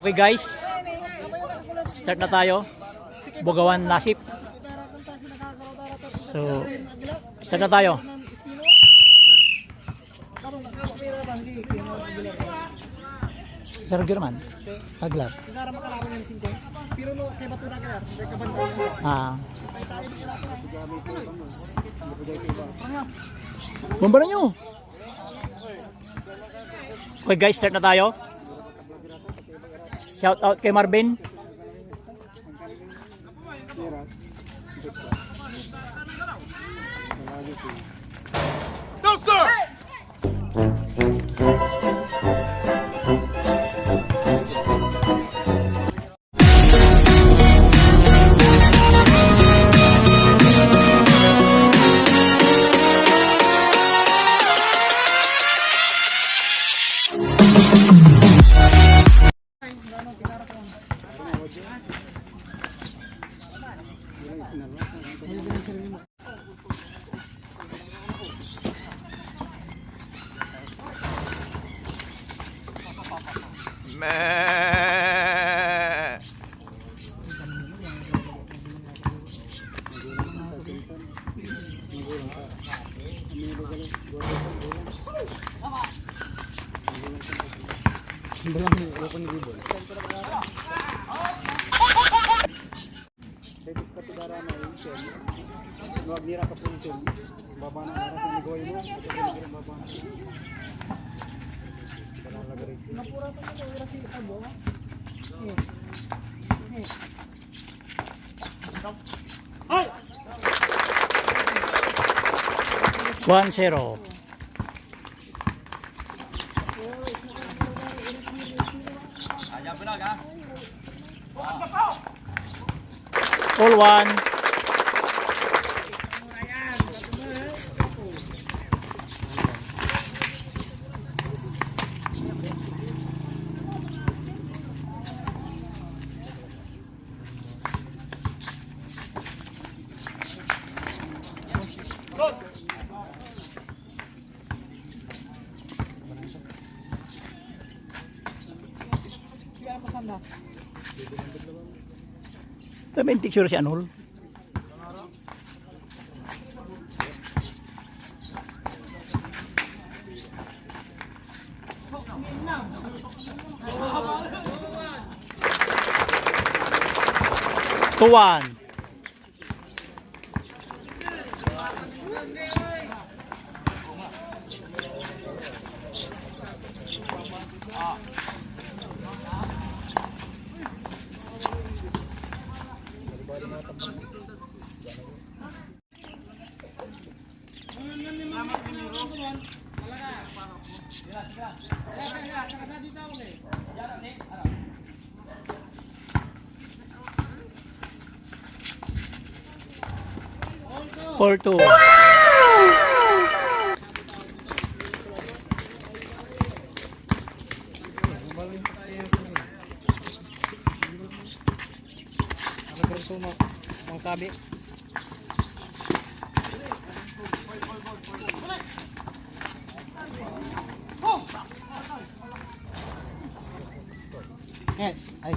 Okay guys, start na tayo. Bugawan Lasip. So, start na tayo. Sir German, aglat. Bomba na nyo. Okay guys, start na tayo. Shout out kay Marvin. No sir! Meh. One zero. All one. May picture si Anol. Tuwan. Porto. Mga tabi. Yes, ay.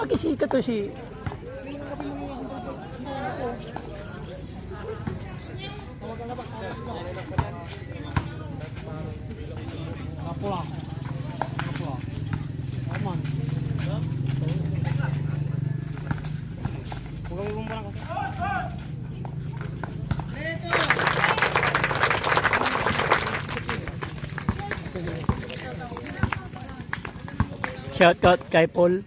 Aki si kato si Kapula. Kapula. Aman. Huwag mo muna kasi. shout out kay Paul.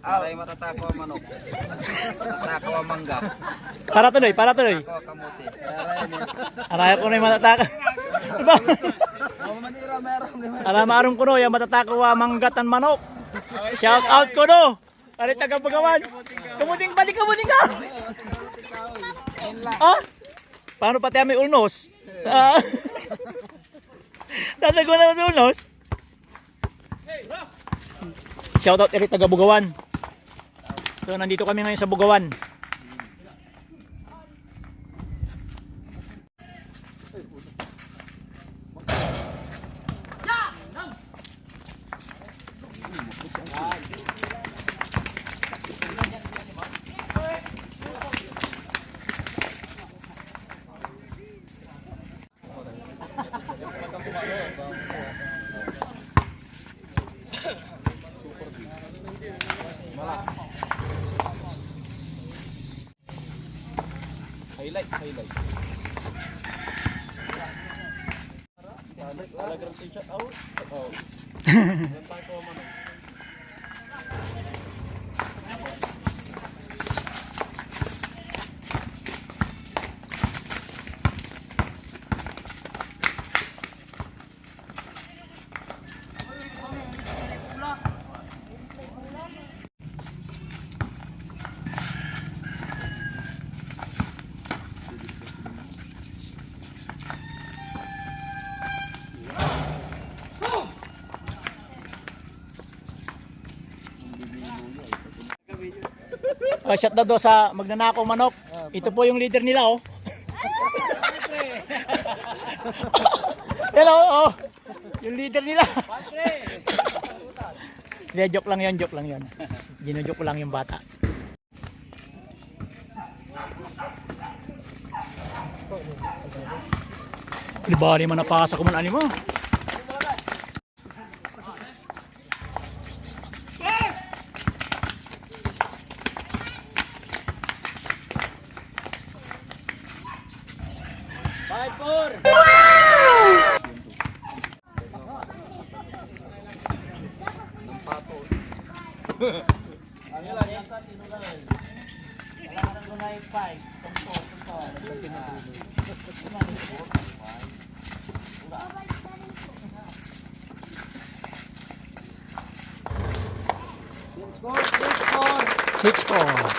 Aray matatako ang manok. Matatako ang mangga. Para tuloy, para tuloy. Matatako ang kamuti. Aray ni. Araya ko na yung matataka. Diba? Oh, manira meron di ba? Ara maarong kuno yung matataka wa manggatan manok. Shout out ko no. Ari taga Bagawan. Kamuting balik kamuting ka. Ah? Paano pati may ulnos? Ah. Tatago naman sa ulnos. Shout out eri taga Bugawan. So nandito kami ngayon sa Bugawan. Highlight. Talagang t-shirt out. Oh. Shout out daw sa magnanakaw manok. Ito po yung leader nila oh. Hello oh. Yung leader nila. Hindi, joke lang yun. Gino-joke ko lang yung bata. Di ba rin man napasa ko man animo? Six four.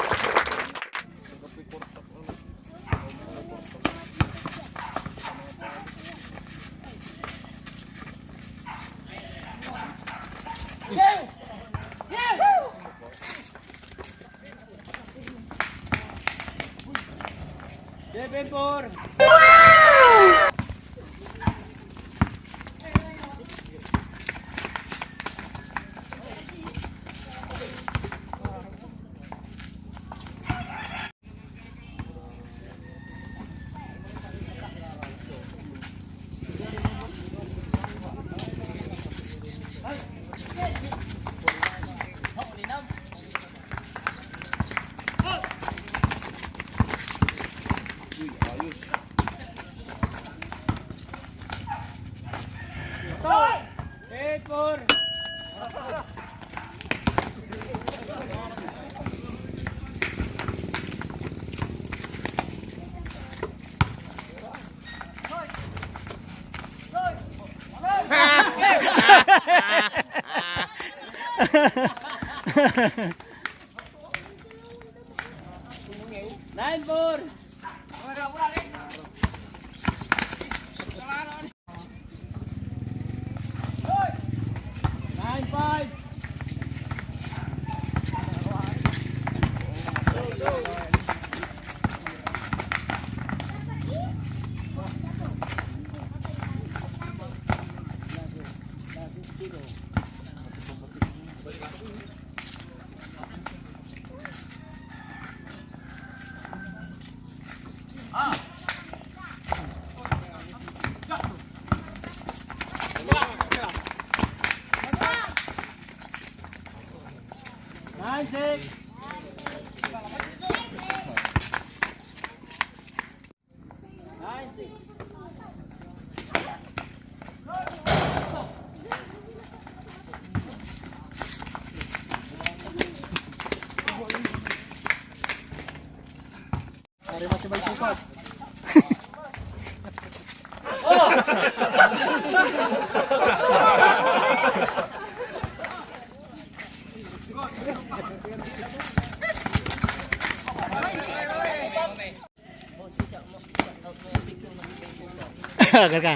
Agar ka.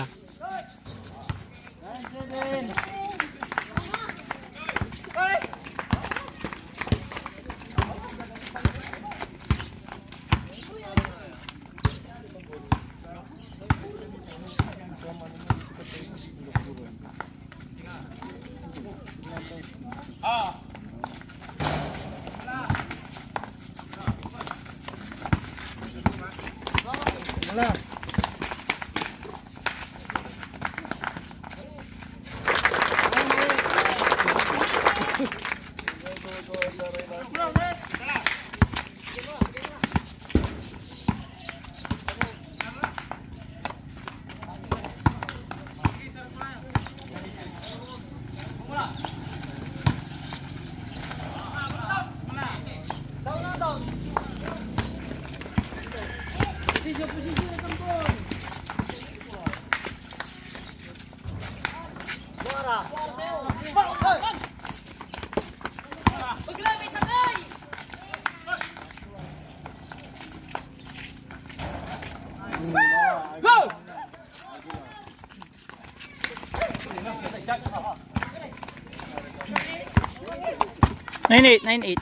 Nine eight.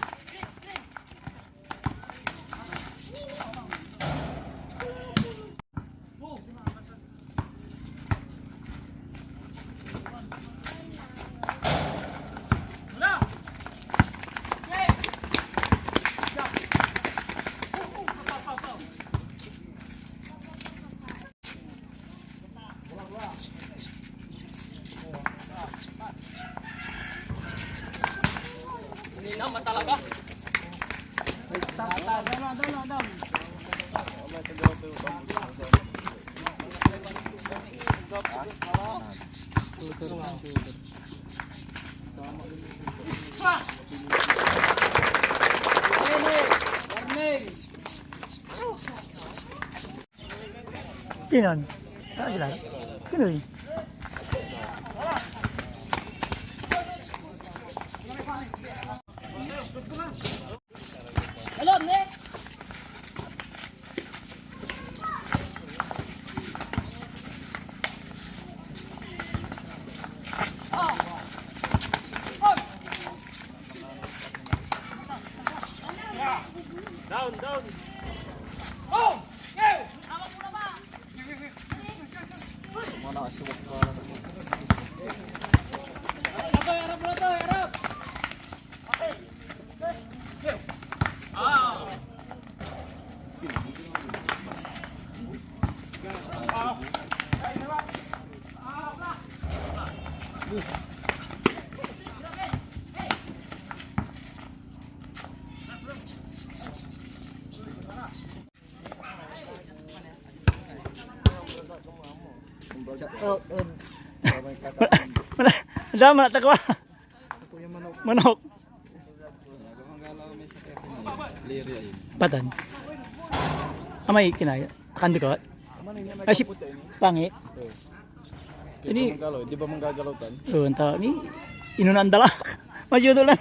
Pinon. Saan sila? Kinoy. Dama na takwa. Manok. Patan. Amay kinaya. Akan dikot. Ay si pangit. Ini Di ba manggagalaw tan? oh anta ni inunan dala. Masyado lang.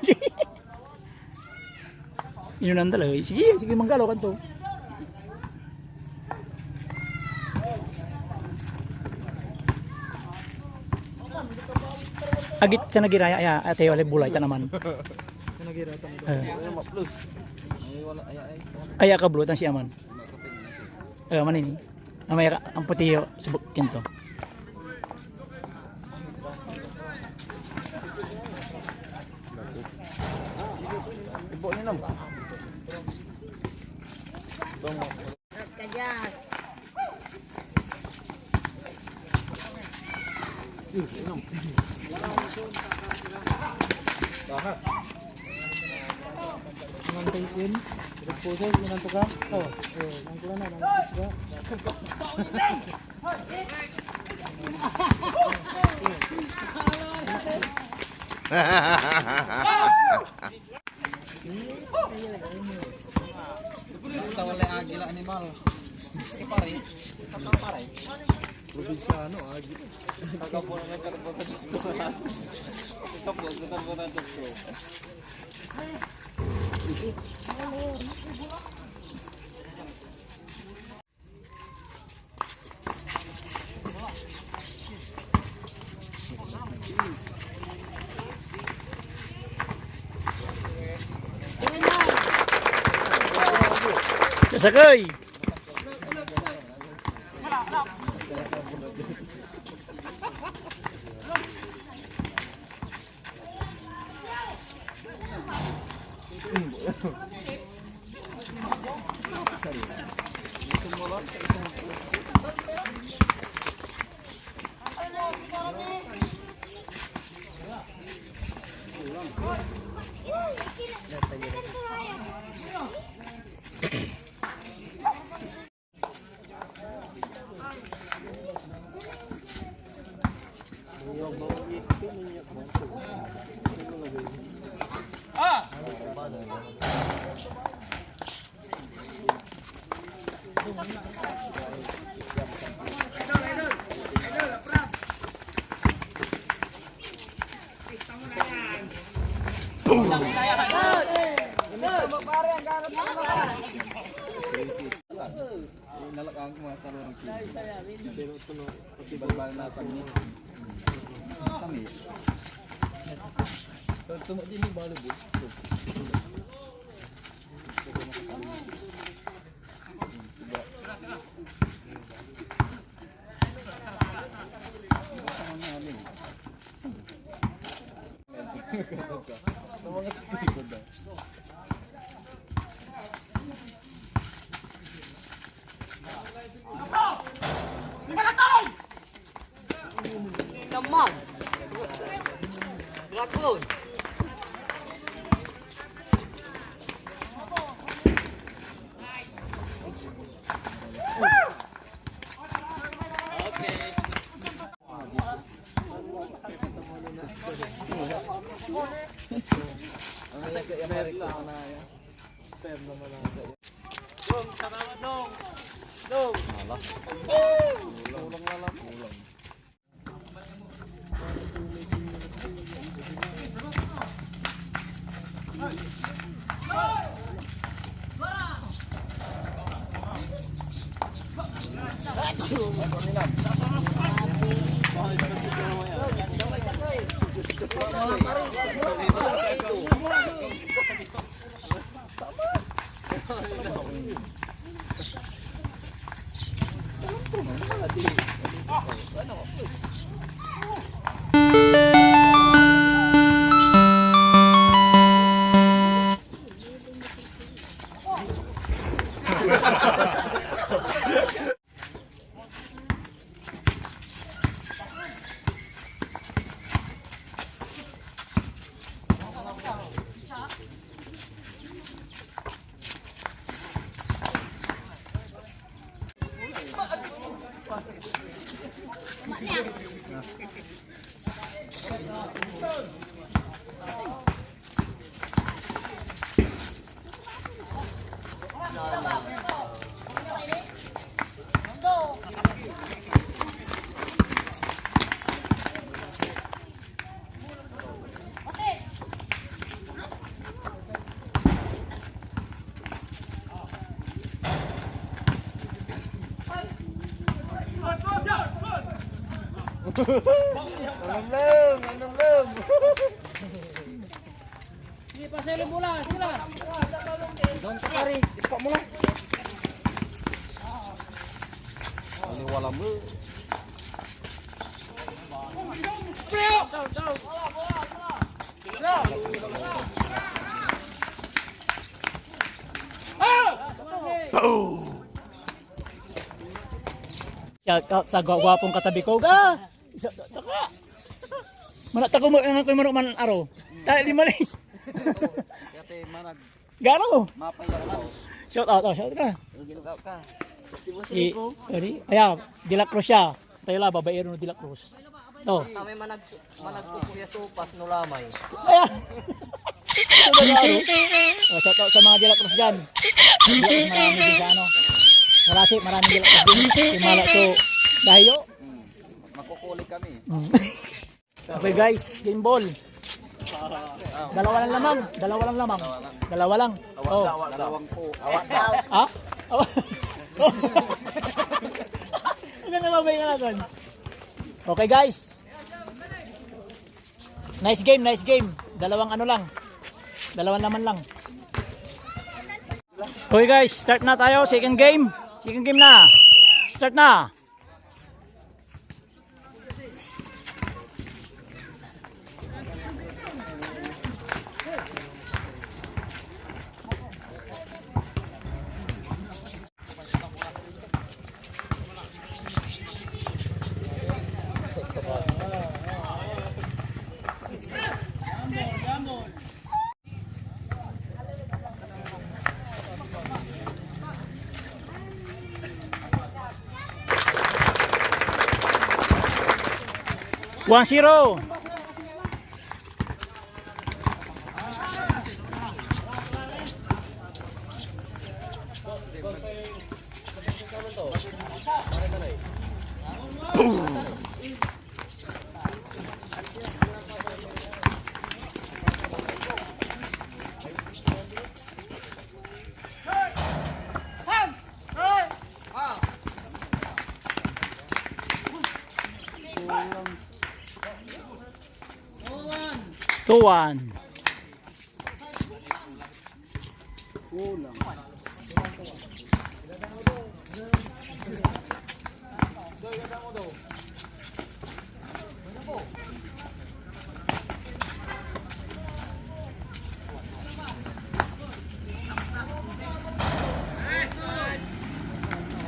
Inunan talaga. Sige, sige manggalo kan to. Agit sa nagiraya ya ate wala bulay ta naman. Nagira ito. Plus. Ay, wala. Ay ka bulutan si aman. Man ini. Amaya ka ang puti yo subok kinto. Ibo ni nam. Kajas. Mantikin. Pusay, minanto ka. Oh, nang kulang na, nang kulang. Sa wala agila animal. Pare. Sa pare. Probinsiyano, agi. Kakapo na nagkarbo dito. Kakapo na dito. Sakay. Nalakaan ko mga talong ng pero tulo pagkibal na kami. Sami. Tumo din ni balo bu. Damag. Dragon. Sige, paselin bola, sila. Doon ka pare, ispa mo lang. Ini wala mo. Shout out sa gwapong katabi ko. Ga! Taka! Manata ko mo man araw. Tayo di malis. Kaya manag Garo! mapay ka naman. Shout out, shout out ka. Gilugaw ka. Si, sorry. Ayan, De La Cruz siya. Tayo la, babaero no De La Cruz. To. Kami managkukuya sopas no lamay. Ayan. Ito na garo. Shout out sa mga De La Cruz dyan. Marami din sa ano. Malasi, marami De La Cruz din. Timala, so, dahiyo. Makukulik kami. Okay guys, game ball. Dalawa lang lamang. Dalawa lang. Oh. Dalawang po. Ha? Ano na mabay nga natin? Okay guys. Nice game. Dalawang ano lang. Dalawang laman lang. Okay guys, start na tayo. Second game na. Start na. One zero. Two one.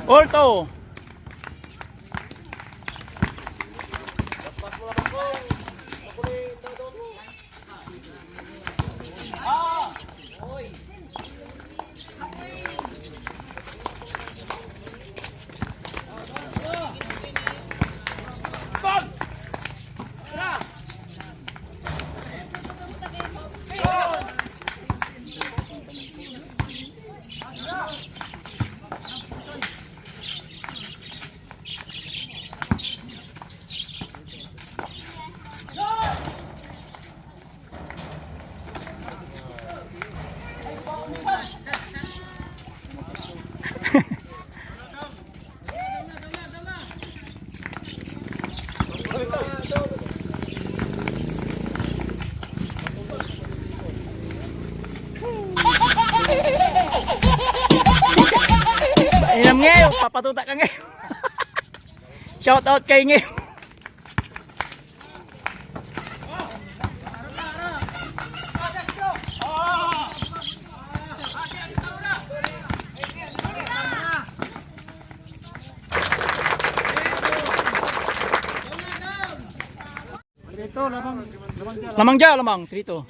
Alto. Inam ngayon, papatuta ka ngayon. Shout out kay ngayon. Ito, Lamang 3-2.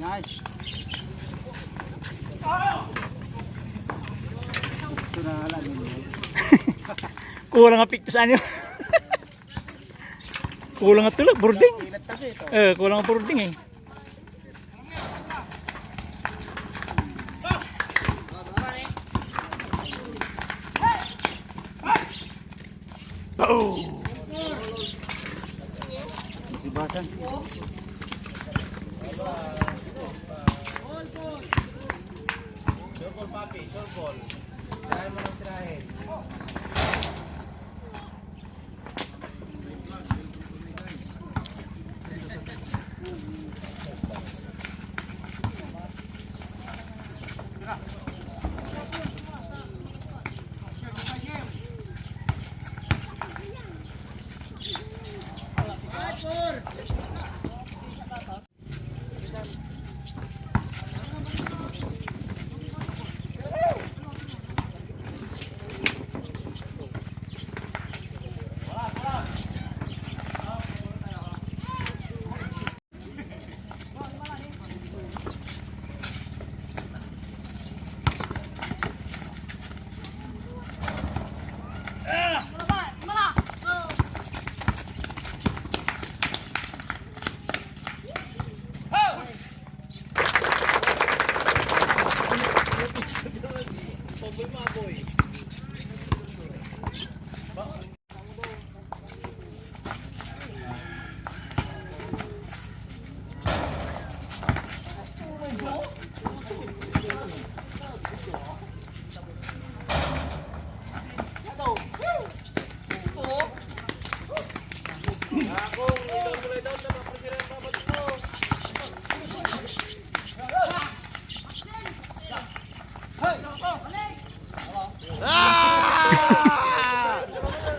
Nice. Ito na alam ninyo. Kulang ang picture sa ano. Kulang ang tulog, boarding. Kulang ang boarding eh. Sibasan.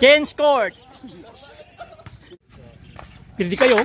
Ken scored. Pildi kayo.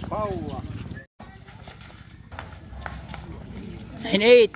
Power. 9-8.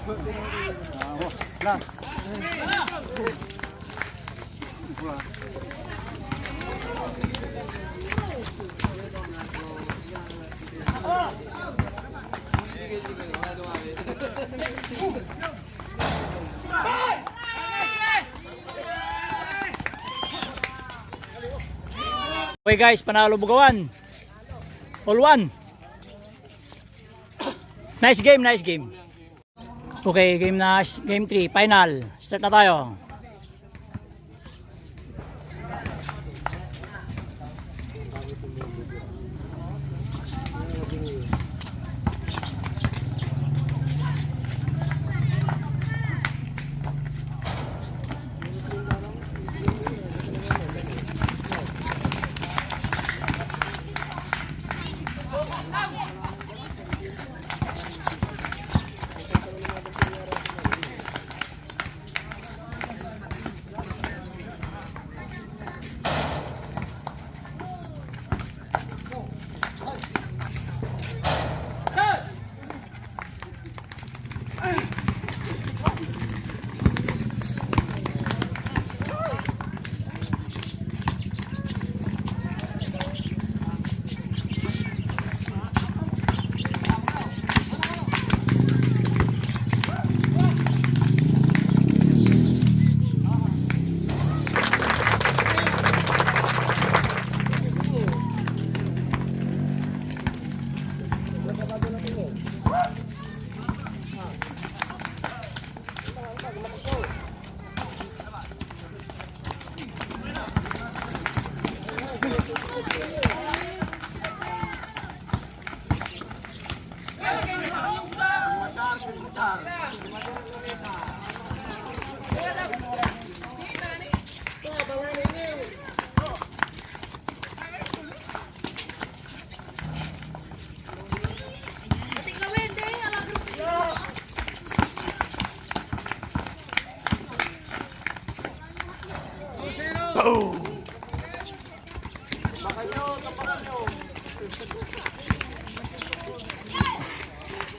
Lah. Okay guys, panalo Bugawan. All one. Nice game, nice game. Okay, game 3, final. Start na tayo.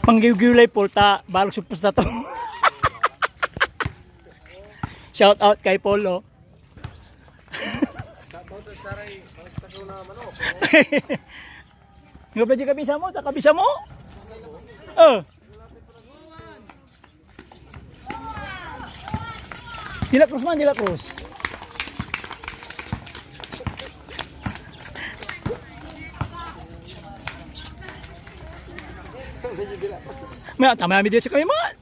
Panggiw-giwlay pulta, balog supos na to. Shout out kay Polo. Nga ba di kabisa mo? Takabisa mo? Dila Cruz man, Dila Cruz. May tama kami dito sa kami man.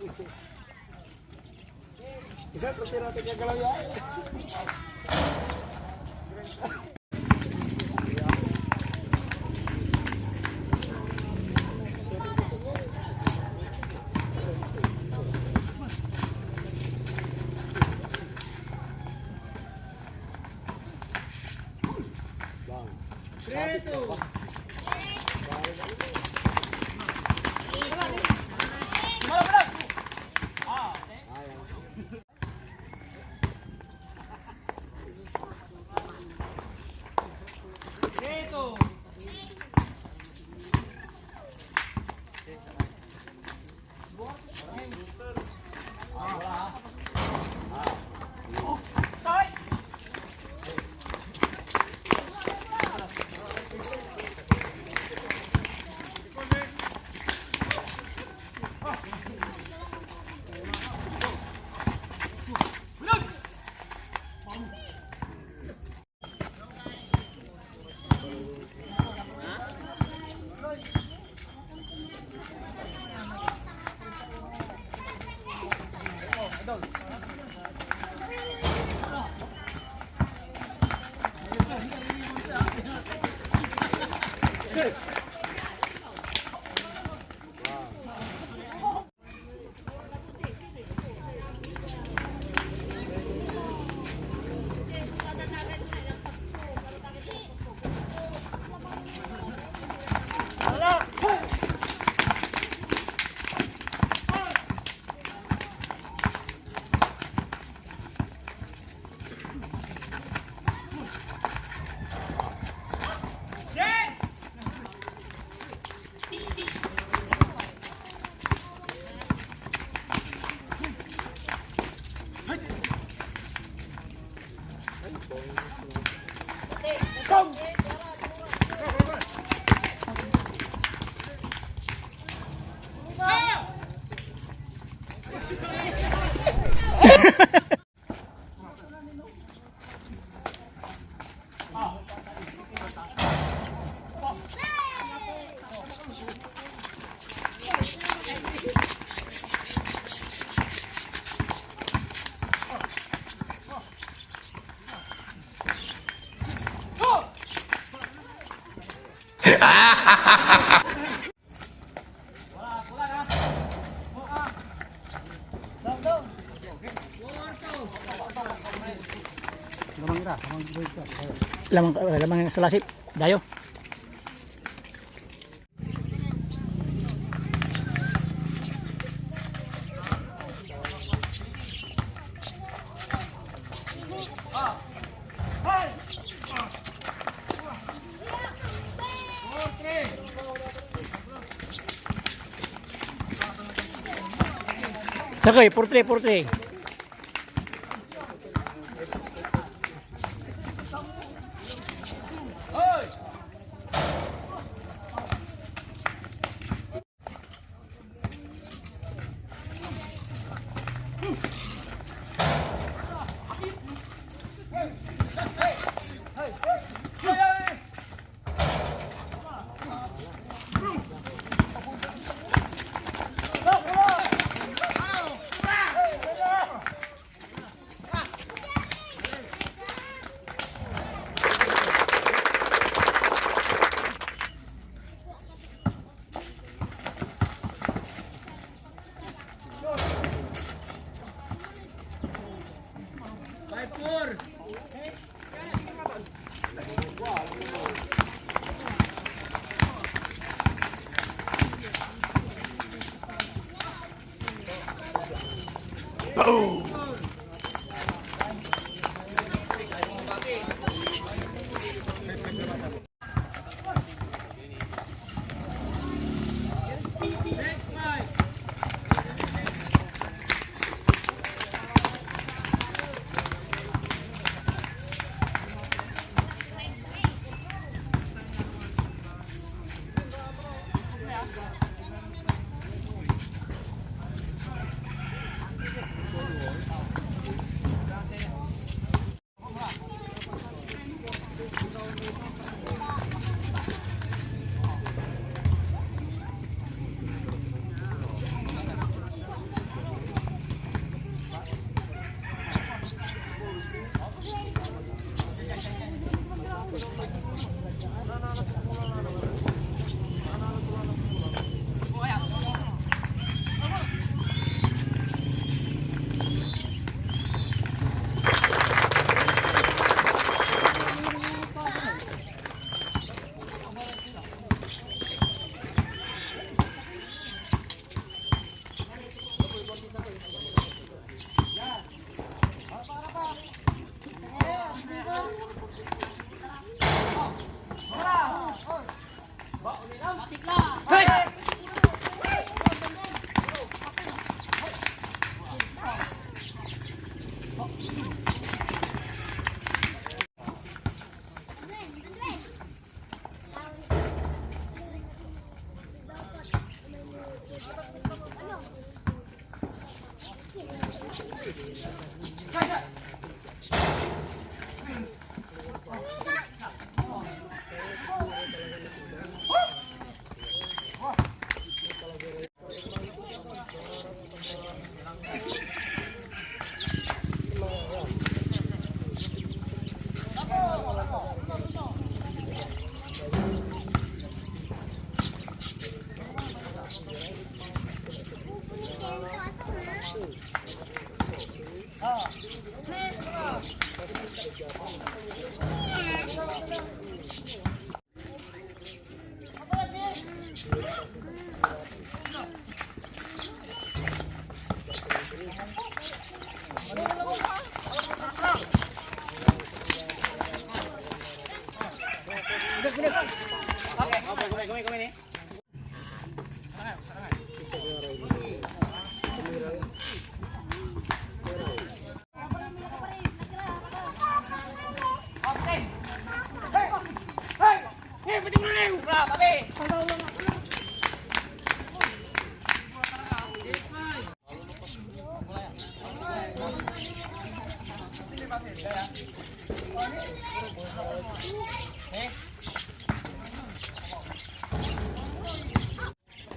Lamang ira, lamang break ka. Lamang sa lasip. Dayo. Sakay, portre.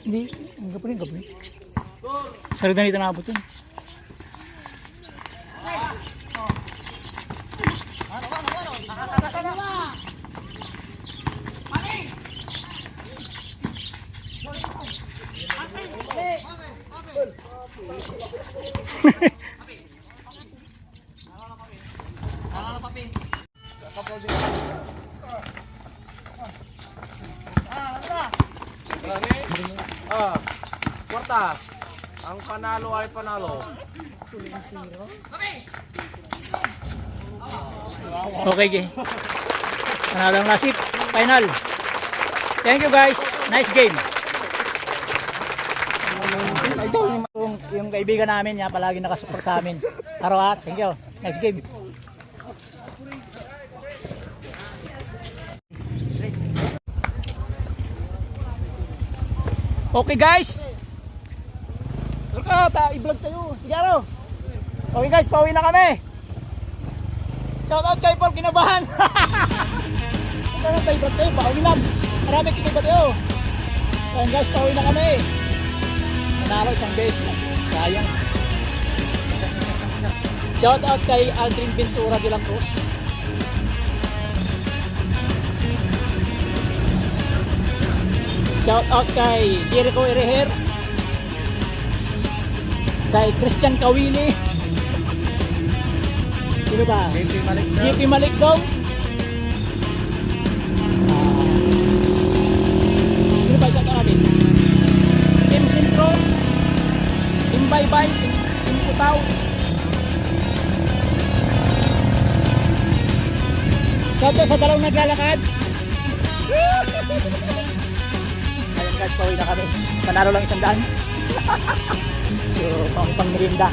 Hindi, ang gabi. Sarap na dito nakabot yun. Kwarta. Ang panalo ay panalo. Okay, okay. Panalo ang lasip. Final. Thank you guys. Nice game. Ito yung kaibigan namin niya palagi nakasupport sa amin. Araw thank you. Nice game. Okay guys. I-vlog tayo. Sigaro. Okay guys, pauwi na kami. Shout out kay Paul Kinabahan. Ito na tayo, tayo, pauwi lang. Marami kiniba tayo. So guys, pauwi na kami. Nanalo isang base. Sayang. Shout out kay Aldrin Ventura de la Cruz. Shout out kay Jericho Ereher. Kay Christian Kawili. Sino ba? JP Malikdong. Sino ba isa ka natin? Team Sintro. Team Baybay. Team Putaw. Shout out sa dalawang naglalakad. Ayun guys, pauwi na kami. Panalo lang 100. So, pang merinda.